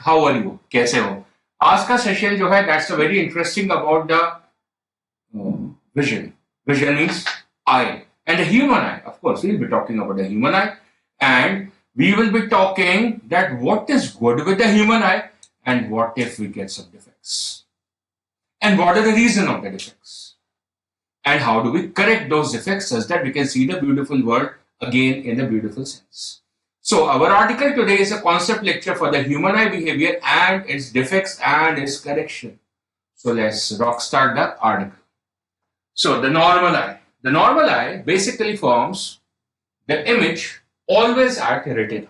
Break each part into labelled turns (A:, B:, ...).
A: how are you? कैसे हो? आज का सेशन जो है that's a very interesting about the vision. Vision means eye and the human eye. Of course, we'll be talking about the human eye, and we will be talking that what is good with the human eye and what if we get some defects, and what are the reason of the defects, and how do we correct those defects such that we can see the beautiful world again in the beautiful sense. So our article today is a concept lecture for the human eye behavior and its defects and its correction. So let's rock start the article. So the normal eye. The normal eye basically forms the image always at retina.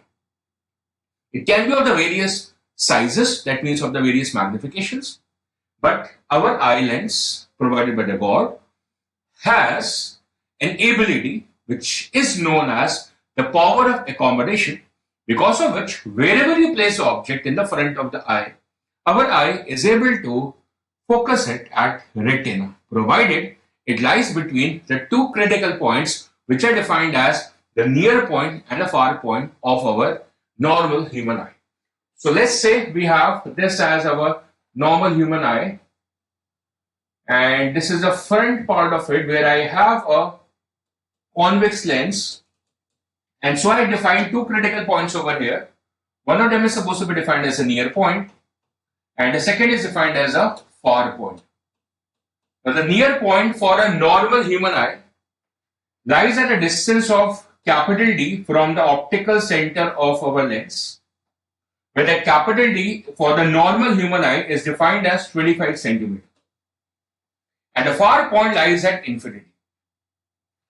A: It can be of the various sizes, that means of the various magnifications, but our eye lens provided by the God has an ability which is known as the power of accommodation, because of which wherever you place the object in the front of the eye, our eye is able to focus it at retina, provided it lies between the two critical points which are defined as the near point and the far point of our normal human eye. So let's say we have this as our normal human eye, and this is the front part of it where I have a convex lens. And so I define two critical points over here. One of them is supposed to be defined as a near point, and the second is defined as a far point. Now the near point for a normal human eye lies at a distance of capital D from the optical center of our lens, where the capital D for the normal human eye is defined as 25 centimeters. And the far point lies at infinity.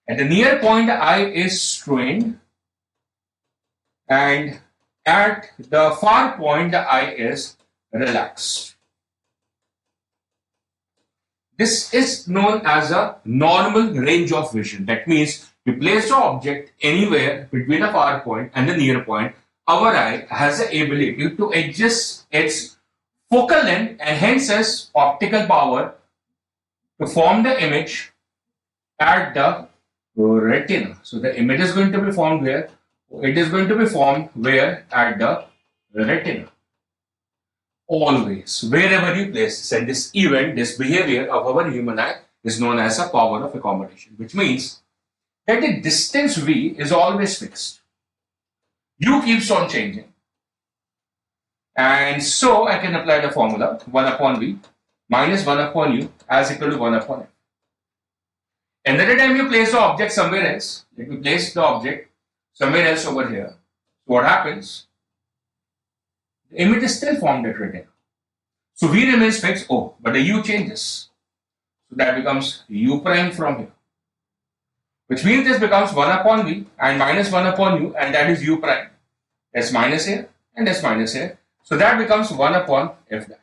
A: At the near point, the eye is strained, and at the far point, the eye is relaxed. This is known as a normal range of vision. That means we place the object anywhere between the far point and the near point. Our eye has the ability to adjust its focal length and hence its optical power to form the image at the retina. So the image is going to be formed where? It is going to be formed where? At the retina. Always, wherever you place this, and this event, this behavior of our human eye is known as a power of accommodation, which means that the distance v is always fixed. U keeps on changing. And so I can apply the formula 1 upon v minus 1 upon u as equal to 1 upon f. And every time you place the object somewhere else, if you place the object somewhere else over here, what happens? The image is still formed at retina. So v remains fixed, but the u changes. So that becomes u prime from here. Which means this becomes 1 upon v and minus 1 upon u, and that is u prime. That's minus here and that's minus here. So that becomes 1 upon f dash.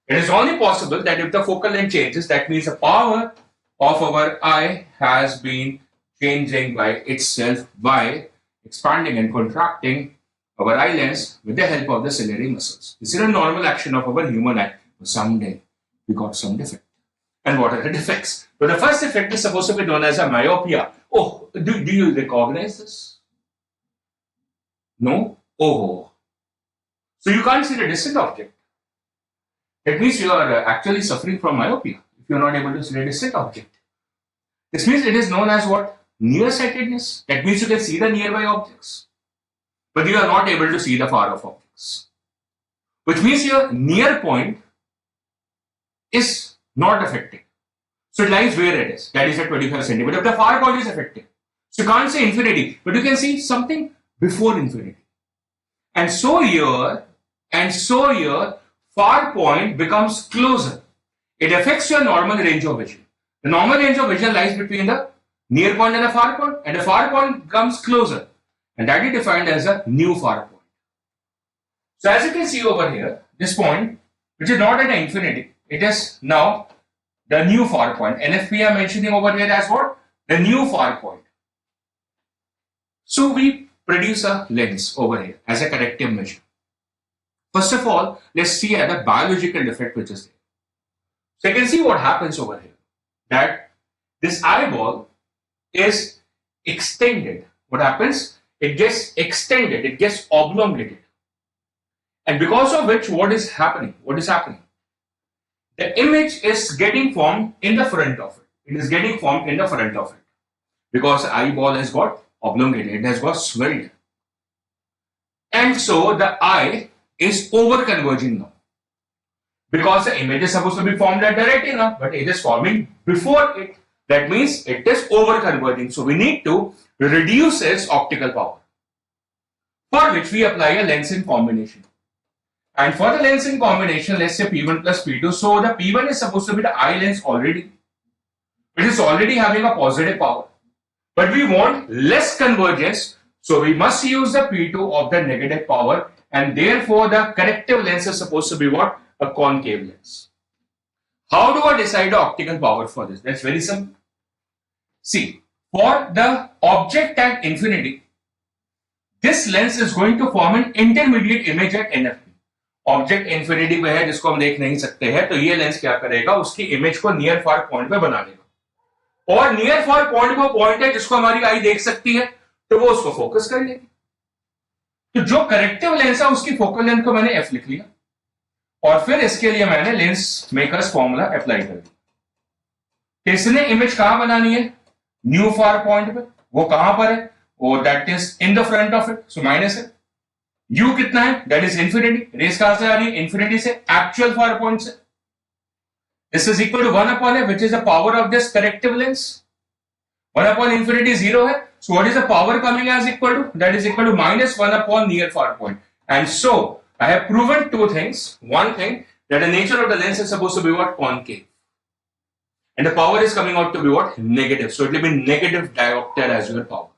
A: It is only possible that if the focal length changes, that means the power of our eye has been changing by itself by expanding and contracting our eye lens with the help of the ciliary muscles. This is a normal action of our human eye. But someday we got some defect. And what are the defects? So the first defect is supposed to be known as a myopia. Do you recognize this? No? So you can't see the distant object. That means you are actually suffering from myopia if you are not able to see the distant object. This means it is known as what? Nearsightedness. That means you can see the nearby objects, but you are not able to see the far off objects. Which means your near point is not affected. So it lies where it is. That is at 25 centimeters. But the far point is affected. So you can't see infinity, but you can see something before infinity. And so your far point becomes closer. It affects your normal range of vision. The normal range of vision lies between the near point and the far point, and the far point comes closer, and that is defined as a new far point. So as you can see over here, this point, which is not at infinity, it is now the new far point. NFP I am mentioning over here as what? The new far point. So we produce a lens over here as a corrective measure. First of all, let's see at the biological defect which is there. So you can see what happens over here, that this eyeball is extended. What happens? It gets extended, it gets oblongated. And because of which, what is happening? The image is getting formed in the front of it. It is getting formed in the front of it. Because the eyeball has got elongated, it has got swelled. And so the eye is over converging now. Because the image is supposed to be formed at the retina, but it is forming before it. That means it is over converging. So we need to reduce its optical power, for which we apply a lens-in combination. And for the lens-in combination, let's say P1 plus P2. So the P1 is supposed to be the eye lens already. It is already having a positive power. But we want less convergence, so we must use the P2 of the negative power, and therefore the corrective lens is supposed to be what? A concave lens. How do I decide the optical power for this? That's very simple. See, for the object at infinity, this lens is going to form an intermediate image at NFP. Object infinity पे है जिसको हम देख नहीं सकते हैं, तो ये लेंस क्या करेगा, उसकी इमेज को नियर फार पॉइंट पे बना देगा, और नियर फार पॉइंट वो पॉइंट है जिसको हमारी आई देख सकती है, तो वो उसको फोकस कर लेगी. तो जो करेक्टिव लेंस है उसकी फोकल लेंथ को मैंने एफ लिख लिया, और फिर इसके लिए मैंने लेंस मेकर्स फॉर्मूला अप्लाई कर दिया. इसने इमेज कहां बनानी है? न्यू फार पॉइंट पे. वो कहां पर है? वो that is in the front of it, so minus है. U कितना है? That is infinity. रेस कहां से आ रही है? इंफिनिटी से, एक्चुअल फार पॉइंट से. This is equal to 1 upon f, which is the power of this corrective lens. 1 upon infinity 0 है. So what is the power coming as equal to? That is equal to minus 1 upon near far point. And so I have proven two things. One thing, that the nature of the lens is supposed to be what? Concave. And the power is coming out to be what? Negative. So it will be negative diopter as your power.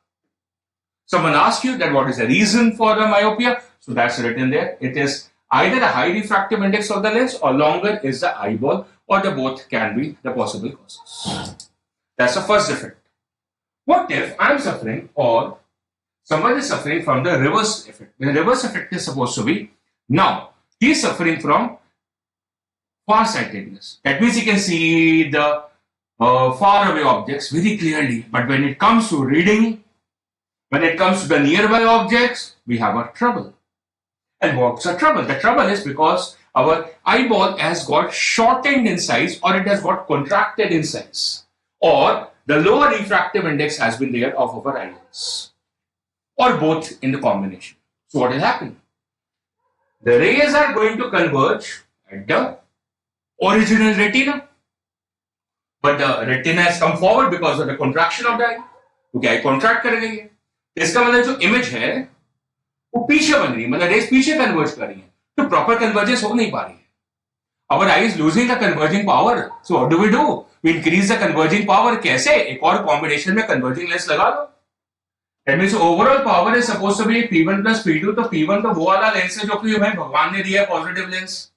A: Someone asks you that what is the reason for the myopia? So that's written there. It is either a high refractive index of the lens or longer is the eyeball, or the both can be the possible causes. That's the first defect. What if I'm suffering or someone is suffering from the reverse effect? The reverse effect is supposed to be, now he is suffering from farsightedness. That means he can see the far away objects very clearly, but when it comes to reading, when it comes to the nearby objects, we have a trouble. And what's the trouble? The trouble is because our eyeball has got shortened in size, or it has got contracted in size, or the lower refractive index has been there of our eyelids, or both in the combination. So what will happen? The rays are going to converge at the original retina, but the retina has come forward because of the contraction of the eye. Okay, eye contract कर रही है. इसका मतलब जो image है वो पीछे बन रही है, मतलब रेस पीछे कन्वर्ज कर रही है, तो प्रॉपर कन्वर्जेंस हो नहीं पा रही है. Our eye is losing the converging power. So what do? We increase the converging power. कैसे? एक और कॉम्बिनेशन में converging lens लगा दो. That means overall power is supposed to be P1 plus P2. तो P1 तो वो वाला लेंस है जो कि हमें भगवान ने दिया है, positive lens.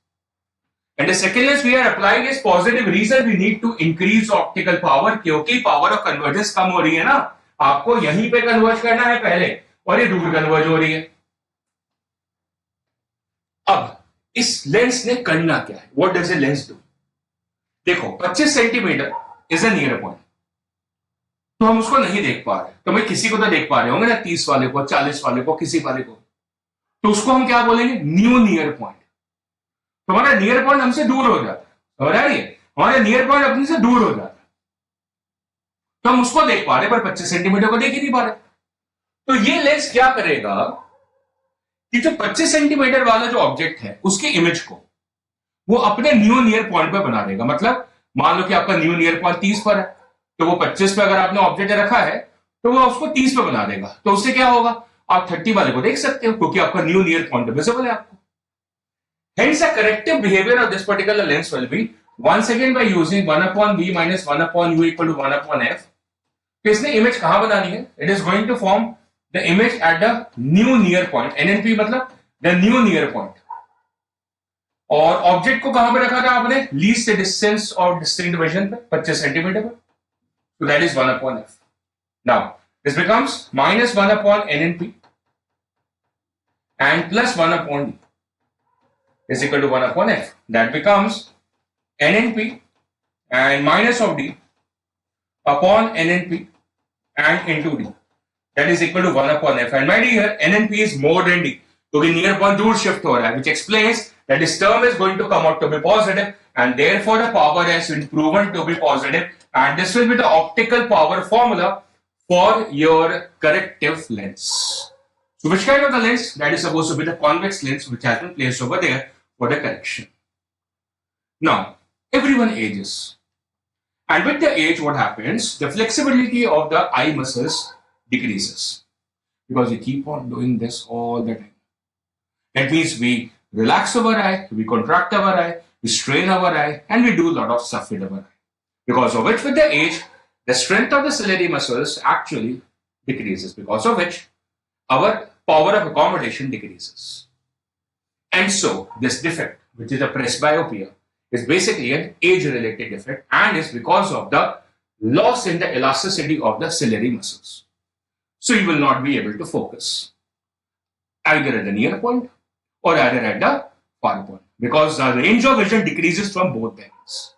A: And the second lens we are applying is positive. Reason we need to increase optical power, क्योंकि power of convergence कम हो रही है ना. आपको यहीं पे कन्वर्ज करना है पहले, और ये दूर कन्वर्ज हो रही है. अब इस लेंस ने करना क्या है? What does a lens do? देखो 25 centimetre is a near point, तो हम उसको नहीं देख पा रहे. तो मैं किसी को तो देख पा रहे होंगे ना, 30 वाले को, 40 वाले को, किसी वाले को, तो उसको हम क्या बोलेंगे? New near point. तो हमारा नियर पॉइंट हमसे दूर हो जाता है. समझ आ रही है? हमारा नियर पॉइंट अपने से दूर हो जाता है, तो हम उसको देख पा रहे, पर 25 सेंटीमीटर को देख ही नहीं पा रहे. तो ये लेंस क्या करेगा कि जो 25 सेंटीमीटर वाला जो ऑब्जेक्ट है उसकी इमेज को वो अपने न्यू नियर पॉइंट पे बना देगा. मतलब मान लो कि आपका न्यू नियर पॉइंट 30 पर है, तो वो 25 पे अगर आपने ऑब्जेक्ट रखा है तो वो उसको 30 पे बना देगा. तो उससे क्या होगा? आप 30 वाले को देख सकते हो, क्योंकि आपका न्यू नियर पॉइंट विजिबल है आपको. Hence, a corrective behavior of this particular lens will be once again by using 1 upon v minus 1 upon u equal to 1 upon f. तो इसने इमेज कहां बनानी है? It is going to form the image at the new near point. NNP मतलब the new near point. और object को कहां पे रखा था आपने? लीस्ट डिस्टेंस और डिस्टिंक्ट विजन पे, 25 सेंटीमीटर पर. तो that is 1 upon F. Now this becomes minus 1 upon NNP and plus 1 upon D is equal to 1 upon f. That becomes NNP and minus of d upon NNP and into d. That is equal to 1 upon f. And my dear, NNP is more than d. क्योंकि near point दूर shift हो रहा है, which explains that this term is going to come out to be positive and therefore the power has been proven to be positive, and this will be the optical power formula for your corrective lens. So which kind of the lens? That is supposed to be the convex lens which has been placed over there for the correction. Now, everyone ages. And with the age, what happens? The flexibility of the eye muscles decreases because we keep on doing this all the time. That means we relax our eye, we contract our eye, we strain our eye, and we do a lot of stuff with our eye. Because of which, with the age, the strength of the ciliary muscles actually decreases, because of which our power of accommodation decreases. And so, this defect, which is a presbyopia, is basically an age-related defect and is because of the loss in the elasticity of the ciliary muscles. So, you will not be able to focus either at the near point or either at the far point, because the range of vision decreases from both ends.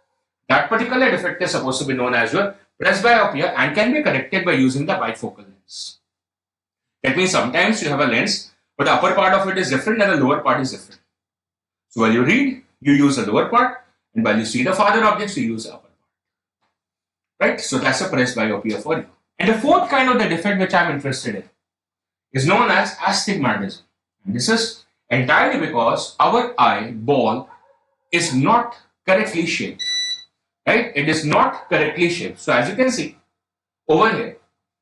A: That particular defect is supposed to be known as your presbyopia and can be corrected by using the bifocal lens. That means sometimes you have a lens, but the upper part of it is different and the lower part is different. So while you read, you use the lower part, and while you see the farther objects, you use the upper part. Right? So that's a presbyopia for you. And the fourth kind of the defect which I'm interested in is known as astigmatism. And this is entirely because our eyeball is not correctly shaped. Right? It is not correctly shaped. So as you can see over here,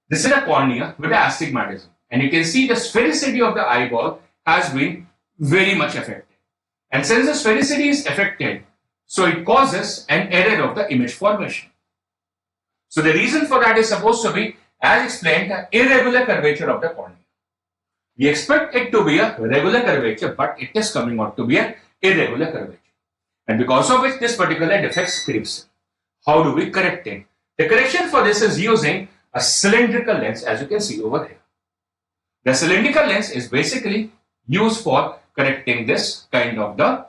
A: this is a cornea with astigmatism. And you can see the sphericity of the eyeball has been very much affected. And since the sphericity is affected, so it causes an error of the image formation. So the reason for that is supposed to be, as explained, the irregular curvature of the cornea. We expect it to be a regular curvature, but it is coming out to be an irregular curvature. And because of which this particular defect creeps in. How do we correct it? The correction for this is using a cylindrical lens, as you can see over here. The cylindrical lens is basically used for correcting this kind of the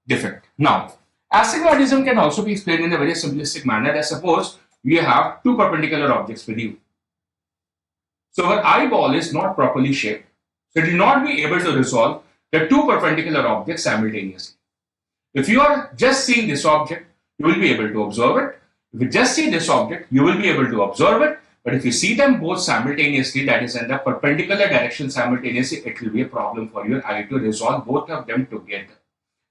A: defect. Now, astigmatism can also be explained in a very simplistic manner. As suppose we have two perpendicular objects with you. So our eyeball is not properly shaped. So it will not be able to resolve the two perpendicular objects simultaneously. If you are just seeing this object, you will be able to observe it. If you just see this object, you will be able to observe it. But if you see them both simultaneously, that is in the perpendicular direction simultaneously, it will be a problem for your eye to resolve both of them together.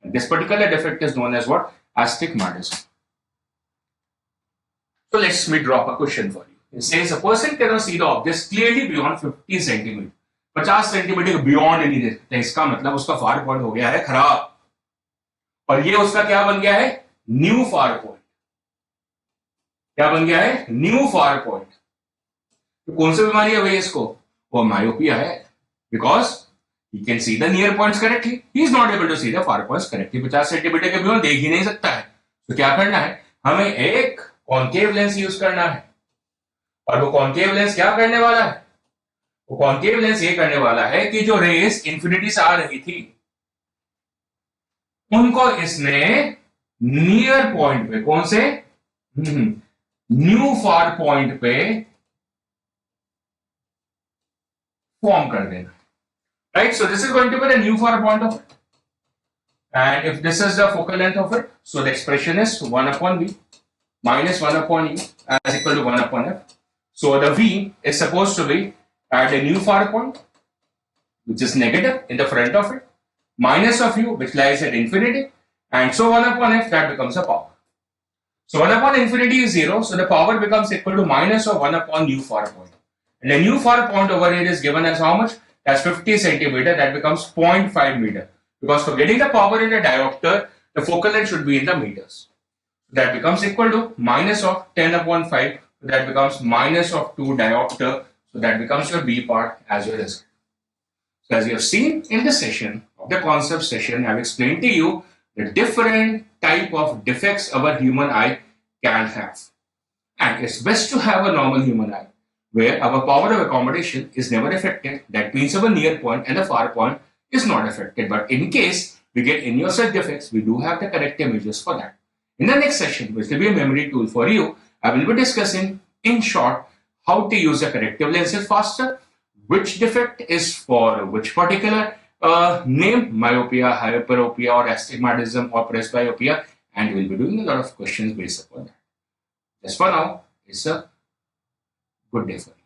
A: And this particular defect is known as what? Astigmatism. So let me drop a question for you. It says a person cannot see the objects clearly beyond 50 centimeter. 50 centimetre beyond नहीं देखते, इसका मतलब उसका far point हो गया है खराब, और ये उसका क्या बन गया है? New far point. क्या बन गया है? New far point. तो कौन सी बीमारी है भाई इसको? वो मायोपिया है, because he can see the near points correctly, he is not able to see the far points correctly. 50 centimetre के बियॉन्ड देख ही नहीं सकता है. तो क्या करना है? हमें एक कॉन्केव लेंस यूज करना है. और वो कॉन्केव लेंस क्या करने वाला है? वो कॉन्केव लेंस ये करने वाला है कि जो रेस इंफिनिटी से आ रही थी उनको इसने नियर पॉइंट पे, कौन से? न्यू फार पॉइंट पे फॉर्म कर देना. Right? So this is going to be the new far point of it, and if this is the focal length of it, so the expression is 1 upon v minus 1 upon e as equal to 1 upon f. So the v is supposed to be at a new far point, which is negative in the front of it, minus of u, which lies at infinity, and so 1 upon f, that becomes a power. So 1 upon infinity is 0, so the power becomes equal to minus of 1 upon new far point. And the new far point over here is given as how much? As 50 centimeter, that becomes 0.5 meter. Because for getting the power in the diopter, the focal length should be in the meters. That becomes equal to minus of 10 upon 5, that becomes minus of 2 diopter. So that becomes your B part as your result. So as you have seen in the session, of the concept session, I have explained to you the different type of defects our human eye can have. And it's best to have a normal human eye where our power of accommodation is never affected. That means our near point and the far point is not affected. But in case we get any of such defects, we do have the corrective measures for that. In the next session, which will be a memory tool for you, I will be discussing in short how to use the corrective lenses faster, which defect is for which particular name myopia, hyperopia, or astigmatism, or presbyopia, and we'll be doing a lot of questions based upon that. Just for now, it's a good day for you.